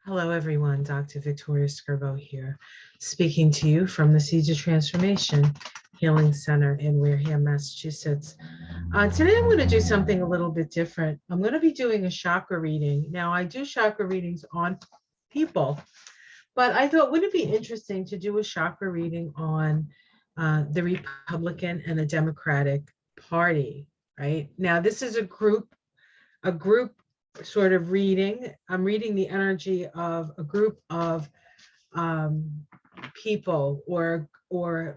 Hello, everyone. Dr. Victoria Skirbo here, speaking to you from the Seeds of Transformation Healing Center in Wareham, Massachusetts. Today, I'm going to do something a little bit different. I'm going to be doing a chakra reading. Now, I do chakra readings on people, but I thought, wouldn't it be interesting to do a chakra reading on the Republican and the Democratic Party, right? Now, this is a group sort of reading. I'm reading the energy of a group of people or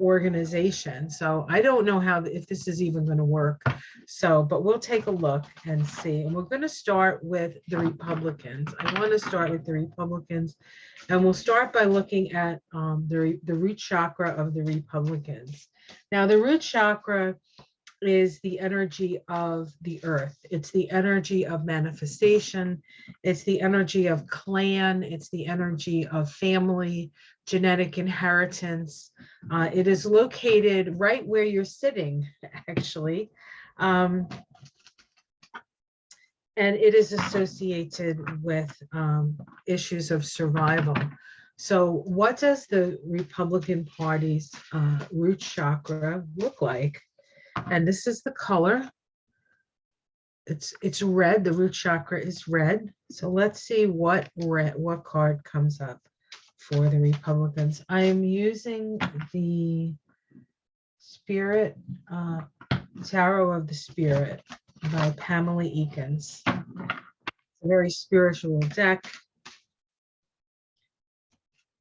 organization. So I don't know if this is even going to work. So, but we'll take a look and see. And we're going to start with the Republicans. I want to start with the Republicans, and we'll start by looking at the root chakra of the Republicans. Now, the root chakra is the energy of the earth. It's the energy of manifestation. It's the energy of clan. It's the energy of family, genetic inheritance. It is located right where you're sitting, actually. And it is associated with issues of survival. So what does the Republican Party's root chakra look like? And this is the color. It's red. The root chakra is red. So let's see what card comes up for the Republicans. I am using the Spirit Tarot of the Spirit by Pamela Eakins. It's a very spiritual deck.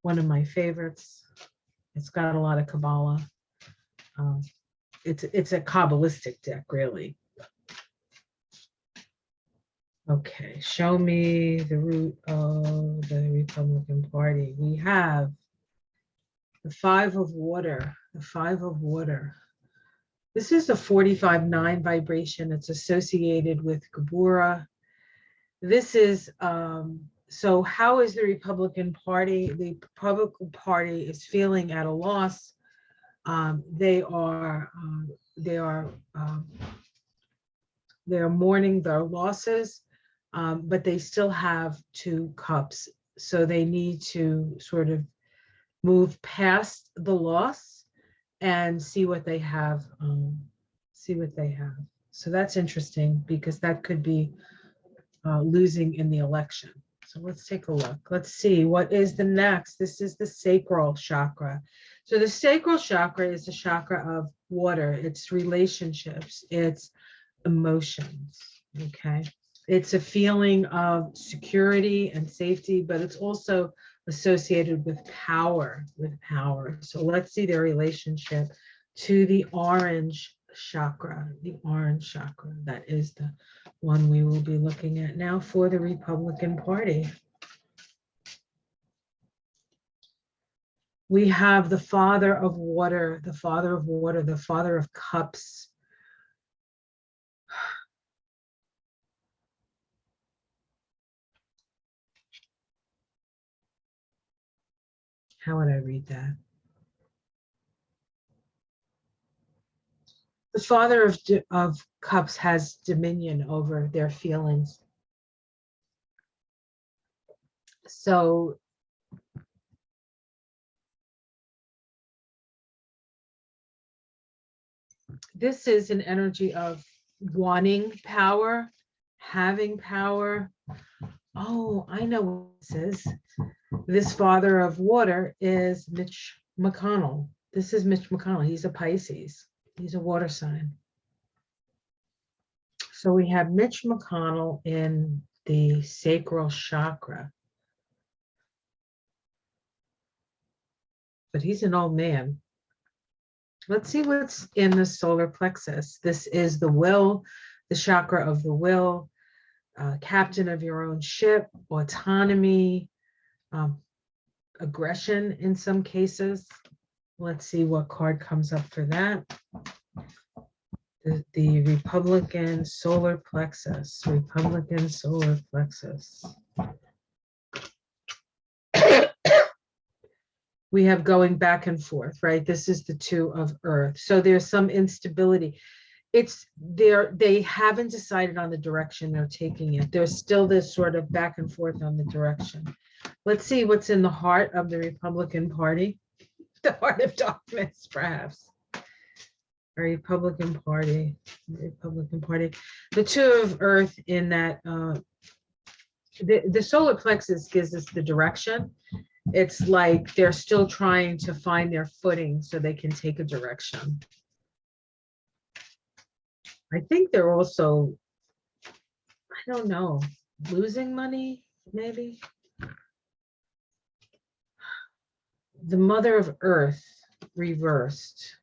One of my favorites. It's got a lot of Kabbalah. It's a Kabbalistic deck, really. Okay, show me the root of the Republican Party. We have the Five of Water, the Five of Water. This is the 45-9 vibration. It's associated with Gabura. This is, so how is the Republican Party? The Republican Party is feeling at a loss. They are mourning their losses, but they still have 2 cups. So they need to sort of move past the loss and see what they have. So that's interesting because that could be losing in the election. So let's take a look. Let's see what is the next. This is the sacral chakra. So the sacral chakra is the chakra of water. It's relationships. It's emotions. Okay. It's a feeling of security and safety, but it's also associated with power. So let's see their relationship to the orange chakra. The orange chakra. That is the one we will be looking at now for the Republican Party. We have the Father of Water, the Father of Water, the Father of Cups. How would I read that? The Father of Cups has dominion over their feelings. So this is an energy of wanting power, having power. Oh, I know what this is. This Father of Water is Mitch McConnell. This is Mitch McConnell. He's a Pisces. He's a water sign. So we have Mitch McConnell in the sacral chakra. But he's an old man. Let's see what's in the solar plexus. This is the will, the chakra of the will, captain of your own ship, autonomy, aggression in some cases. Let's see what card comes up for that. The Republican solar plexus. Republican solar plexus. We have going back and forth, right? This is the 2 of earth. So there's some instability. They haven't decided on the direction they're taking it. There's still this sort of back and forth on the direction. Let's see what's in the heart of the Republican Party. The heart of darkness, perhaps. Republican Party. Republican Party. The two of Earth in that the solar plexus gives us the direction. It's like they're still trying to find their footing so they can take a direction. I think they're also, I don't know, losing money, maybe. The Mother of Earth reversed.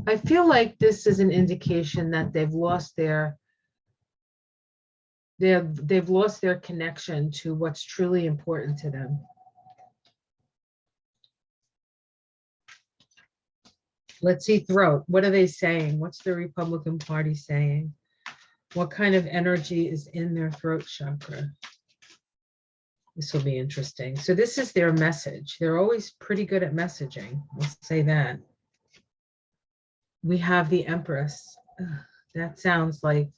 I feel like this is an indication that they've lost they've lost their connection to what's truly important to them. Let's see throat. What are they saying? What's the Republican Party saying? What kind of energy is in their throat chakra? This will be interesting. So this is their message. They're always pretty good at messaging. Let's say that. We have the Empress. Ugh, that sounds like,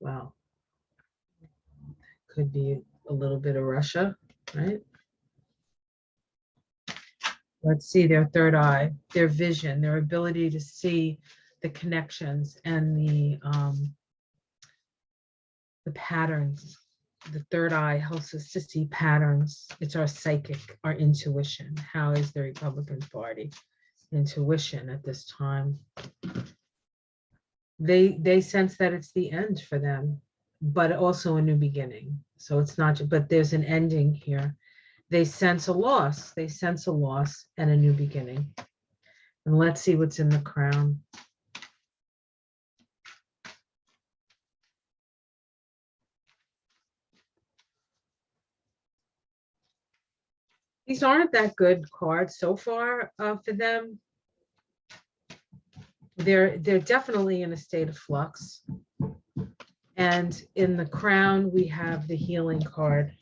wow. Could be a little bit of Russia, right? Let's see their third eye, their vision, their ability to see the connections and the patterns. The third eye helps us to see patterns. It's our psychic, our intuition. How is the Republican Party intuition at this time? They sense that it's the end for them, but also a new beginning. So it's not, but there's an ending here. They sense a loss. They sense a loss and a new beginning. And let's see what's in the crown. These aren't that good cards so far for them. They're definitely in a state of flux. And in the crown, we have the healing card.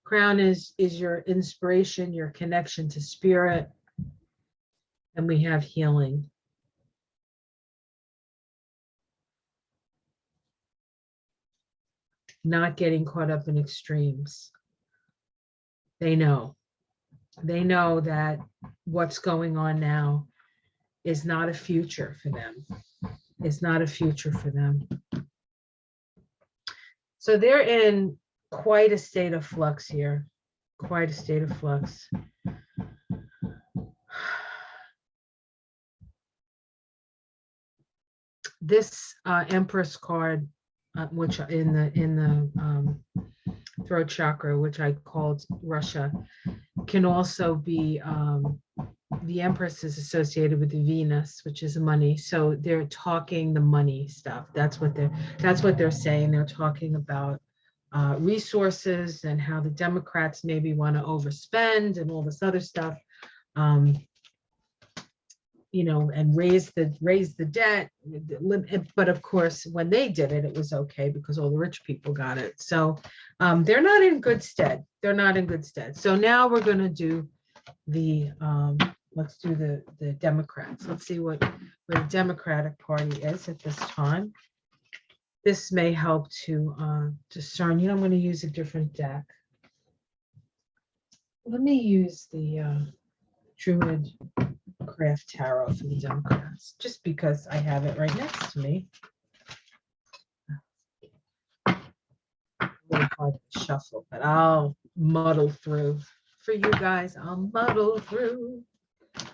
Crown is your inspiration, your connection to spirit. And we have healing. Not getting caught up in extremes. They know that what's going on now is not a future for them. It's not a future for them. So they're in quite a state of flux here. Quite a state of flux. This Empress card, which in the throat chakra, which I called Russia, can also be the Empress is associated with the Venus, which is money. So they're talking the money stuff. That's what they're saying. They're talking about resources and how the Democrats maybe want to overspend and all this other stuff. You know, and raise the debt. But of course, when they did it, it was okay because all the rich people got it. So they're not in good stead. They're not in good stead. So now we're going to do the let's do the Democrats. Let's see where the Democratic Party is at this time. This may help to discern. You know, I'm going to use a different deck. Let me use the Druid Craft Tarot for the Democrats, just because I have it right next to me. A little hard to shuffle, but I'll muddle through. For you guys, I'll muddle through. Let's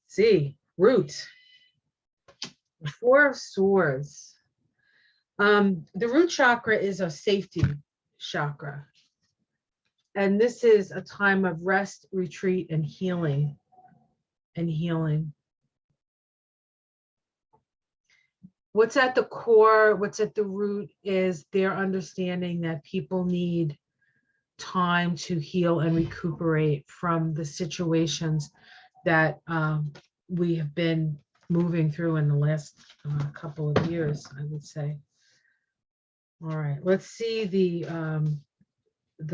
see, root. The Four of Swords. The root chakra is a safety chakra. And this is a time of rest, retreat, and healing. What's at the core, what's at the root is their understanding that people need time to heal and recuperate from the situations that we have been moving through in the last couple of years, I would say. All right, let's see the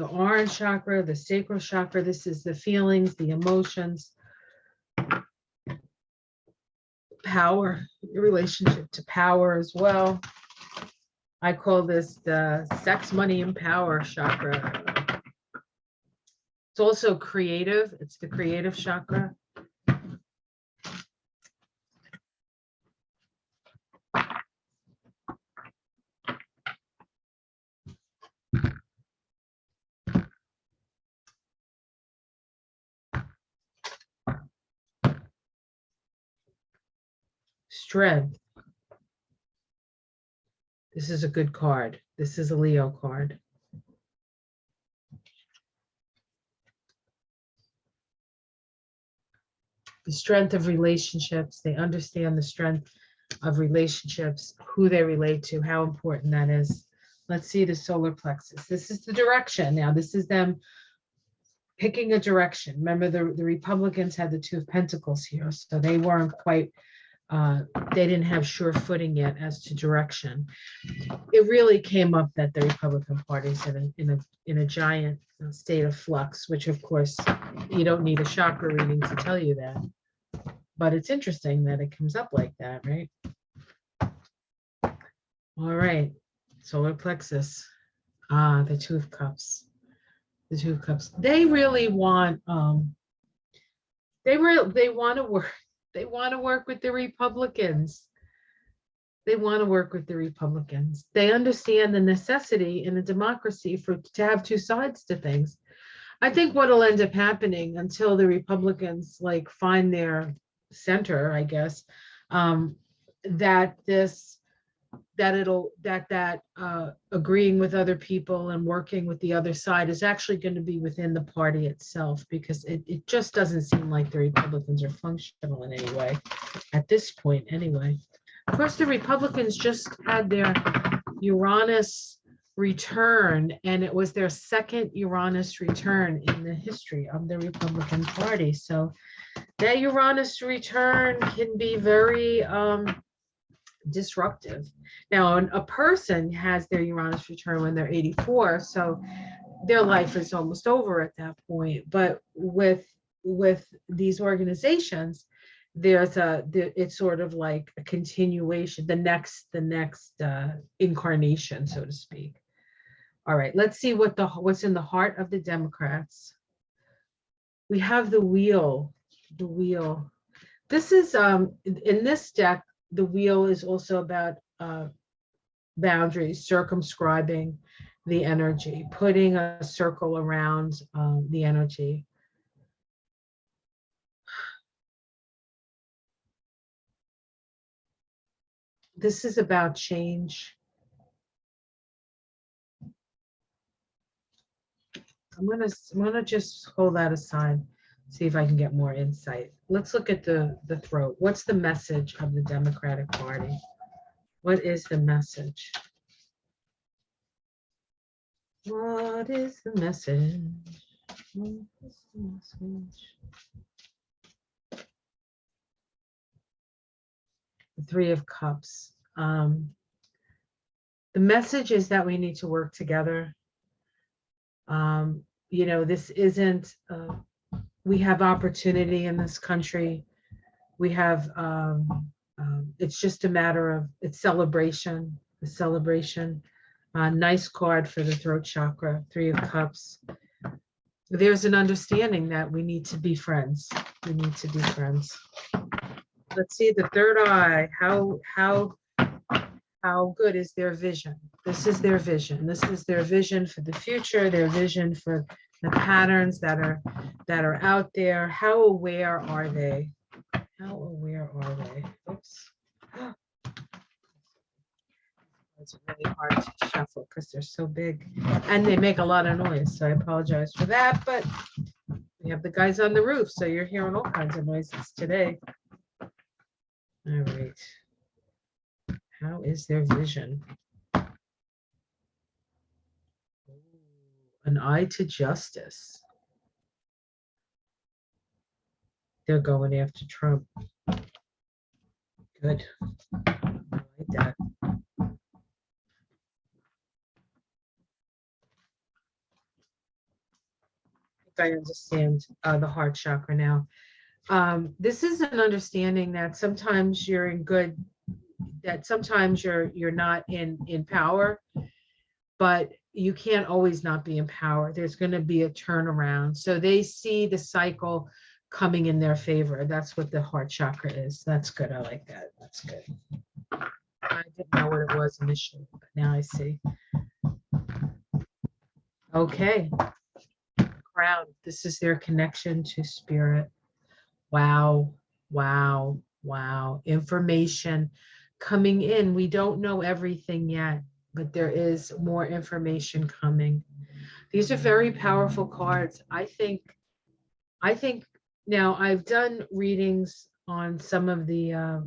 orange chakra, the sacral chakra. This is the feelings, the emotions, power, your relationship to power as well. I call this the sex, money, and power chakra. It's also creative. It's the creative chakra. Strength. This is a good card. This is a Leo card. The strength of relationships. They understand the strength of relationships, who they relate to, how important that is. Let's see the solar plexus. This is the direction. Now, this is them picking a direction. Remember, the Republicans had the Two of Pentacles here, so they weren't quite, they didn't have sure footing yet as to direction. It really came up that the Republican Party is in a giant state of flux, which of course, you don't need a chakra reading to tell you that. But it's interesting that it comes up like that, right? All right, solar plexus. The Two of Cups. The Two of Cups. They really want they want to work. They want to work with the Republicans. They want to work with the Republicans. They understand the necessity in a democracy to have two sides to things. I think what'll end up happening until the Republicans like find their center, I guess, that agreeing with other people and working with the other side is actually going to be within the party itself, because it just doesn't seem like the Republicans are functional in any way at this point anyway. Of course, the Republicans just had their Uranus return, and it was their second Uranus return in the history of the Republican Party. So that Uranus return can be very disruptive. Now, a person has their Uranus return when they're 84, so their life is almost over at that point. But with these organizations, it's sort of like a continuation, the next incarnation, so to speak. All right, let's see what's in the heart of the Democrats. We have the wheel. The wheel. This is in this deck. The wheel is also about boundaries, circumscribing the energy, putting a circle around the energy. This is about change. I'm gonna just hold that aside, see if I can get more insight. Let's look at the throat. What's the message of the Democratic Party? What is the message? What is the message? What is the message? The Three of Cups. The message is that we need to work together. You know, this isn't, we have opportunity in this country. We have, it's just a matter of, it's celebration, the celebration. Nice card for the throat chakra, Three of Cups. There's an understanding that we need to be friends. We need to be friends. Let's see the third eye. How good is their vision? This is their vision. This is their vision for the future, their vision for the patterns that are out there. How aware are they? How aware are they? Oops. It's really hard to shuffle because they're so big and they make a lot of noise. So I apologize for that, but we have the guys on the roof, so you're hearing all kinds of noises today. All right. How is their vision? an eye to justice. They're going after Trump. Good. I like that. I understand the heart chakra now. This is an understanding that sometimes you're in good, that sometimes you're not in power, but you can't always not be in power. There's going to be a turnaround. So they see the cycle coming in their favor. That's what the heart chakra is. That's good. I like that. That's good. I didn't know what it was initially, but now I see. Okay. Crown. This is their connection to spirit. Wow. Wow. Wow. Information coming in. We don't know everything yet, but there is more information coming. These are very powerful cards. I think now I've done readings on some of the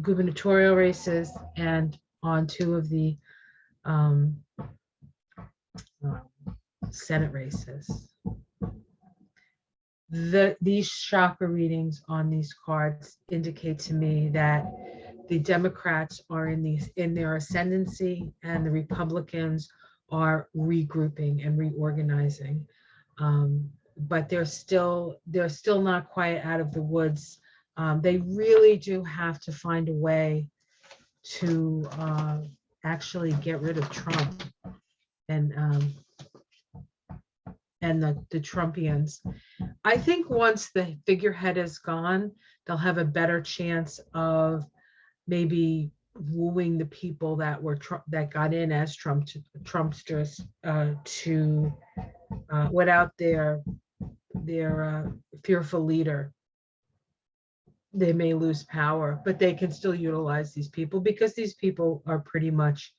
gubernatorial races and on 2 of the Senate races. These chakra readings on these cards indicate to me that the Democrats are in their ascendancy and the Republicans are regrouping and reorganizing. But they're still not quite out of the woods. They really do have to find a way to actually get rid of Trump and the Trumpians. I think once the figurehead is gone, they'll have a better chance of maybe wooing the people that got in as Trumpsters to without their fearful leader. They may lose power, but they can still utilize these people because these people are pretty much,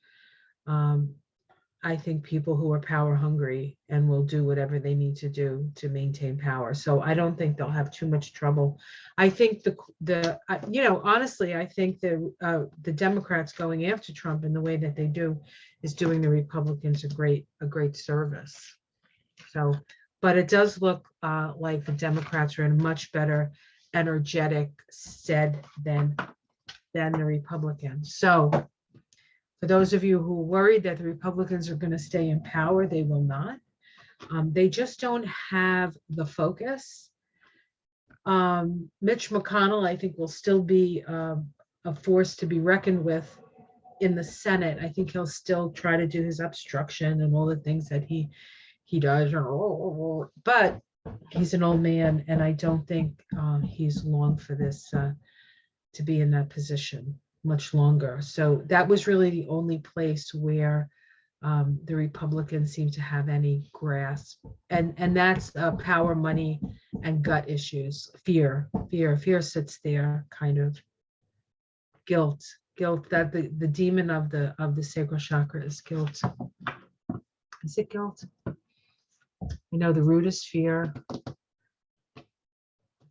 I think, people who are power hungry and will do whatever they need to do to maintain power. So I don't think they'll have too much trouble. I think honestly, I think the Democrats going after Trump in the way that they do is doing the Republicans a great service. So, but it does look like the Democrats are in a much better energetic stead than the Republicans. So for those of you who are worried that the Republicans are going to stay in power, they will not. They just don't have the focus. Mitch McConnell, I think, will still be a force to be reckoned with in the Senate. I think he'll still try to do his obstruction and all the things that he does. But he's an old man, and I don't think he's long for this to be in that position much longer. So that was really the only place where the Republicans seem to have any grasp, and that's power, money, and gut issues. Fear sits there, kind of. Guilt, that the demon of the sacral chakra is guilt. Is it guilt? You know, the root is fear. I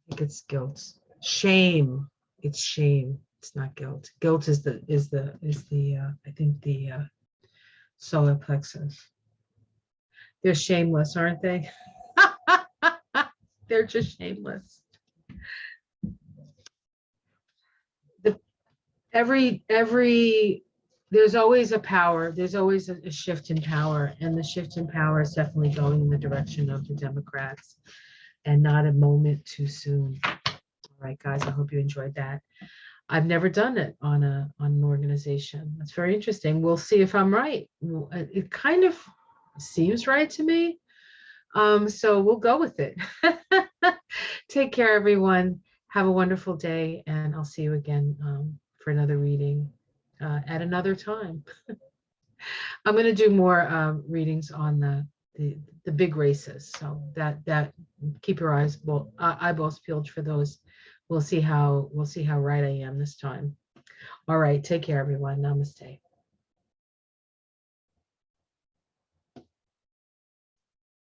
think it's guilt. Shame. It's shame. It's not guilt. Guilt is the I think the solar plexus. They're shameless, aren't they? They're just shameless. There's always a power. There's always a shift in power, and the shift in power is definitely going in the direction of the Democrats, and not a moment too soon. All right, guys. I hope you enjoyed that. I've never done it on an organization. That's very interesting. We'll see if I'm right. It kind of seems right to me. So we'll go with it. Take care, everyone. Have a wonderful day, and I'll see you again for another reading at another time. I'm going to do more readings on the big races. So that keep your eyeballs peeled for those. We'll see how right I am this time. All right, take care, everyone. Namaste.